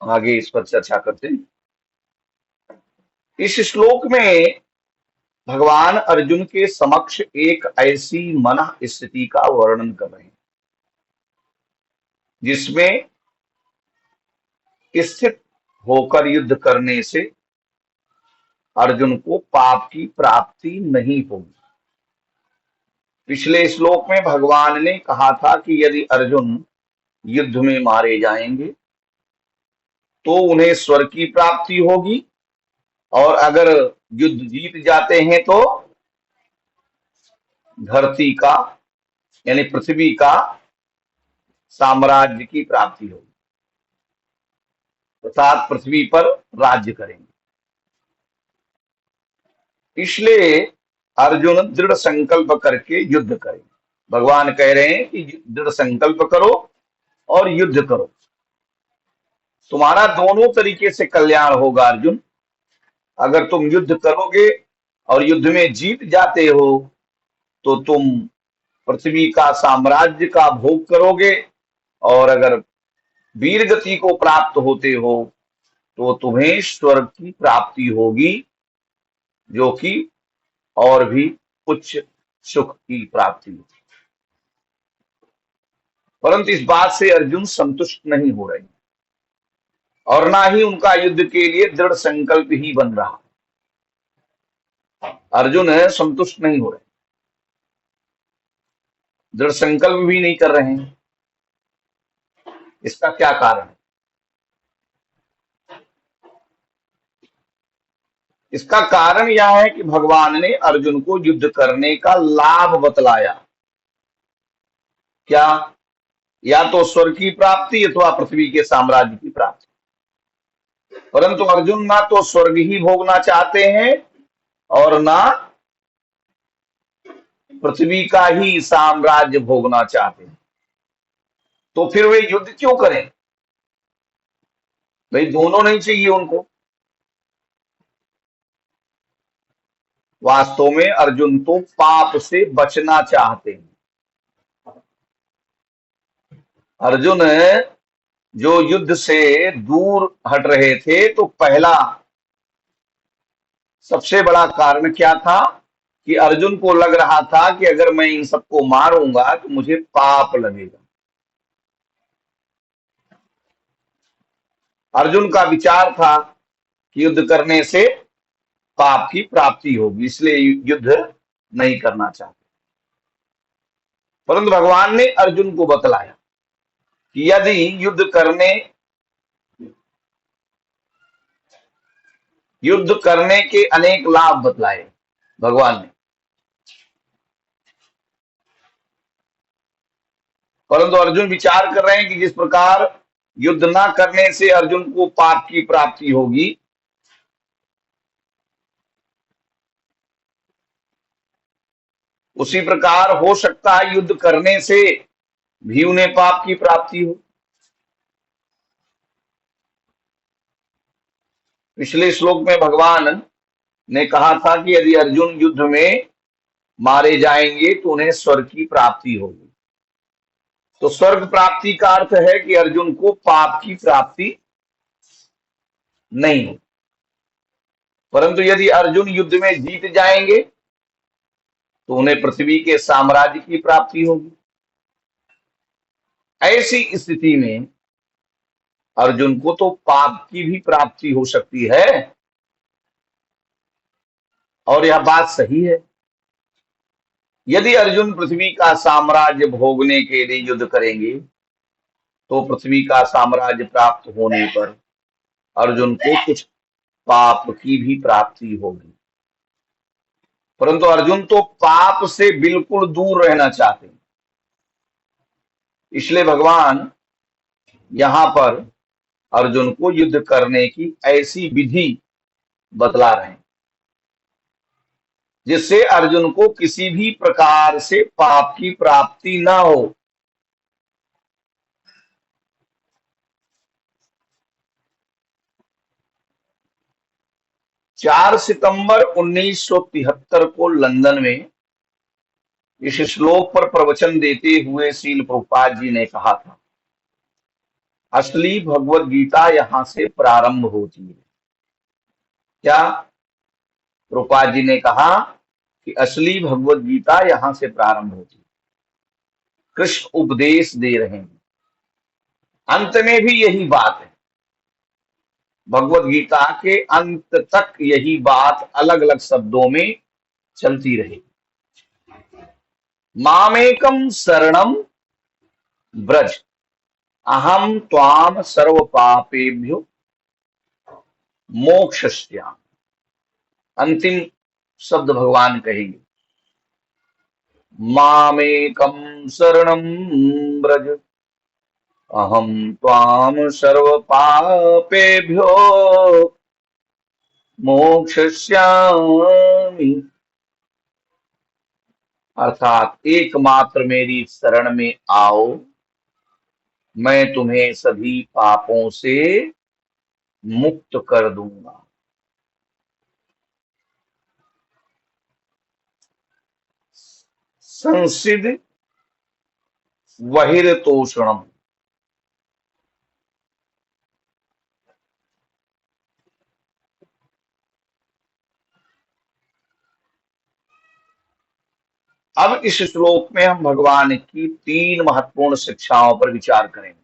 आगे इस पर चर्चा करते हैं। इस श्लोक में भगवान अर्जुन के समक्ष एक ऐसी मन स्थिति का वर्णन कर रहे हैं जिसमें स्थित होकर युद्ध करने से अर्जुन को पाप की प्राप्ति नहीं होगी। पिछले श्लोक में भगवान ने कहा था कि यदि अर्जुन युद्ध में मारे जाएंगे तो उन्हें स्वर्ग की प्राप्ति होगी, और अगर युद्ध जीत जाते हैं तो धरती का यानी पृथ्वी का साम्राज्य की प्राप्ति होगी, अर्थात पृथ्वी पर राज्य करेंगे। इसलिए अर्जुन दृढ़ संकल्प करके युद्ध करें। भगवान कह रहे हैं कि दृढ़ संकल्प करो और युद्ध करो, तुम्हारा दोनों तरीके से कल्याण होगा अर्जुन। अगर तुम युद्ध करोगे और युद्ध में जीत जाते हो तो तुम पृथ्वी का साम्राज्य का भोग करोगे, और अगर वीर गति को प्राप्त होते हो तो तुम्हें स्वर्ग की प्राप्ति होगी, जो कि और भी उच्च सुख की प्राप्ति होगी। परंतु इस बात से अर्जुन संतुष्ट नहीं हो रहे और ना ही उनका युद्ध के लिए दृढ़ संकल्प ही बन रहा। अर्जुन संतुष्ट नहीं हो रहे, दृढ़ संकल्प भी नहीं कर रहे हैं। इसका क्या कारण है? इसका कारण यह है कि भगवान ने अर्जुन को युद्ध करने का लाभ बतलाया। क्या? या तो स्वर्ग की प्राप्ति अथवा पृथ्वी के साम्राज्य की प्राप्ति। परंतु अर्जुन ना तो स्वर्ग ही भोगना चाहते हैं और ना पृथ्वी का ही साम्राज्य भोगना चाहते हैं। तो फिर वे युद्ध क्यों करें? भाई दोनों नहीं चाहिए उनको। वास्तव में अर्जुन तो पाप से बचना चाहते हैं। अर्जुन जो युद्ध से दूर हट रहे थे तो पहला सबसे बड़ा कारण क्या था कि अर्जुन को लग रहा था कि अगर मैं इन सबको मारूंगा तो मुझे पाप लगेगा। अर्जुन का विचार था कि युद्ध करने से पाप की प्राप्ति होगी, इसलिए युद्ध नहीं करना चाहते। परंतु भगवान ने अर्जुन को बतलाया कि यदि युद्ध करने के अनेक लाभ बतलाए भगवान ने, परंतु अर्जुन विचार कर रहे हैं कि जिस प्रकार युद्ध ना करने से अर्जुन को पाप की प्राप्ति होगी, उसी प्रकार हो सकता है युद्ध करने से भी उन्हें पाप की प्राप्ति हो। पिछले श्लोक में भगवान ने कहा था कि यदि अर्जुन युद्ध में मारे जाएंगे तो उन्हें स्वर्ग की प्राप्ति होगी। तो स्वर्ग प्राप्ति का अर्थ है कि अर्जुन को पाप की प्राप्ति नहीं हो। परंतु यदि अर्जुन युद्ध में जीत जाएंगे तो उन्हें पृथ्वी के साम्राज्य की प्राप्ति होगी। ऐसी स्थिति में अर्जुन को तो पाप की भी प्राप्ति हो सकती है, और यह बात सही है। यदि अर्जुन पृथ्वी का साम्राज्य भोगने के लिए युद्ध करेंगे तो पृथ्वी का साम्राज्य प्राप्त होने पर अर्जुन को कुछ पाप की भी प्राप्ति होगी। परंतु अर्जुन तो पाप से बिल्कुल दूर रहना चाहते हैं, इसलिए भगवान यहां पर अर्जुन को युद्ध करने की ऐसी विधि बतला रहे हैं जिससे अर्जुन को किसी भी प्रकार से पाप की प्राप्ति ना हो। 4 सितंबर 1973 को लंदन में इस श्लोक पर प्रवचन देते हुए श्रील प्रभुपाद जी ने कहा था, असली भगवत गीता यहां से प्रारंभ होती है। क्या रूपा जी ने कहा कि असली भगवत गीता यहां से प्रारंभ होती है। कृष्ण उपदेश दे रहे हैं, अंत में भी यही बात है। भगवत गीता के अंत तक यही बात अलग अलग शब्दों में चलती रही। मामेकम शरणम ब्रज, अहम त्वाम सर्व पापेभ्यो मोक्षयिष्यामि। अंतिम शब्द भगवान कहेंगे, मामेकम शरणम ब्रज, अहम त्वाम सर्व पापेभ्यो मोक्षयिष्यामि। अर्थात एकमात्र मेरी शरण में आओ, मैं तुम्हें सभी पापों से मुक्त कर दूंगा। संसिद बहिर्तोषणम, अब इस श्लोक में हम भगवान की तीन महत्वपूर्ण शिक्षाओं पर विचार करेंगे।